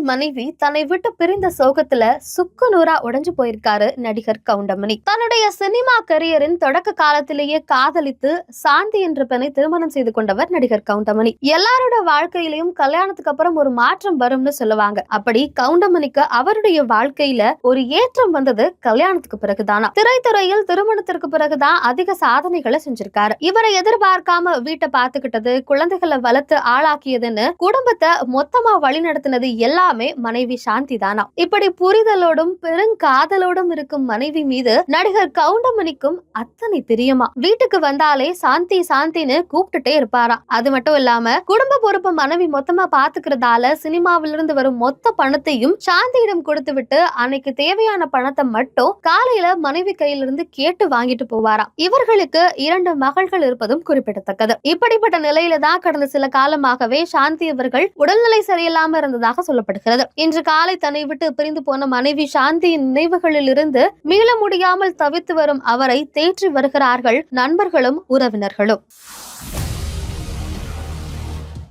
மனைவி தன்னை விட்டு பிரிந்த சோகத்துல சுக்கு நூறா உடைஞ்சு போயிருக்காரு நடிகர் கவுண்டமணி. தன்னுடைய சினிமா கரியரின் தொடக்க காலத்திலேயே காதலித்து சாந்தி என்ற பெண்ணை திருமணம் செய்து கொண்டவர் நடிகர் கவுண்டமணி. எல்லாரோட வாழ்க்கையிலையும் கல்யாணத்துக்கு அப்புறம் ஒரு மாற்றம் வரும்னு சொல்லுவாங்க. அப்படி கவுண்டமணிக்கு அவருடைய வாழ்க்கையில ஒரு ஏற்றம் வந்தது கல்யாணத்துக்கு பிறகுதானா. திரைத்துறையில் திருமணத்திற்கு பிறகுதான் அதிக சாதனைகளை செஞ்சிருக்காரு. இவரை எதிர்பார்க்காம வீட்டை பார்த்துக்கிட்டது, குழந்தைகளை வளர்த்து ஆளாக்கியதுன்னு குடும்பத்தை மொத்தமா வழி நடத்தினது எல்லாமே மனைவி சாந்தி தானா. இப்படி புரிதலோடும் பெருங்காதலோடும் இருக்கும் மனைவி மீது நடிகர் கவுண்டமணிக்கும் அத்தனை பிரியமா. வீட்டுக்கு வந்தாலே சாந்தி சாந்தின்னு கூப்பிட்டுட்டே இருப்பாராம். அது மட்டும் இல்லாம குடும்ப பொறுப்பு மனைவி மொத்தமா பாத்துக்கிறதால சினிமாவிலிருந்து வரும் மொத்த பணத்தையும் சாந்தியிடம் கொடுத்து விட்டு அன்னைக்கு தேவையான பணத்தை மட்டும் காலையில மனைவி கையிலிருந்து கேட்டு வாங்கிட்டு போவாராம். இவர்களுக்கு 2 மகள்கள் இருப்பதும் குறிப்பிடத்தக்கது. இப்படிப்பட்ட நிலையில தான் கடந்த சில காலமாகவே சாந்தி அவர்கள் உடல்நிலை சரியில்லாம இருந்ததாக சொல்லப்படுகிறது. இன்று காலை தன்னை விட்டு பிரிந்து போன மனைவி சாந்தியின் நினைவுகளில் இருந்து மீள முடியாமல் தவித்து வரும் அவரை தேற்றி வருகிறார்கள் நண்பர்களும் உறவினர்களும்.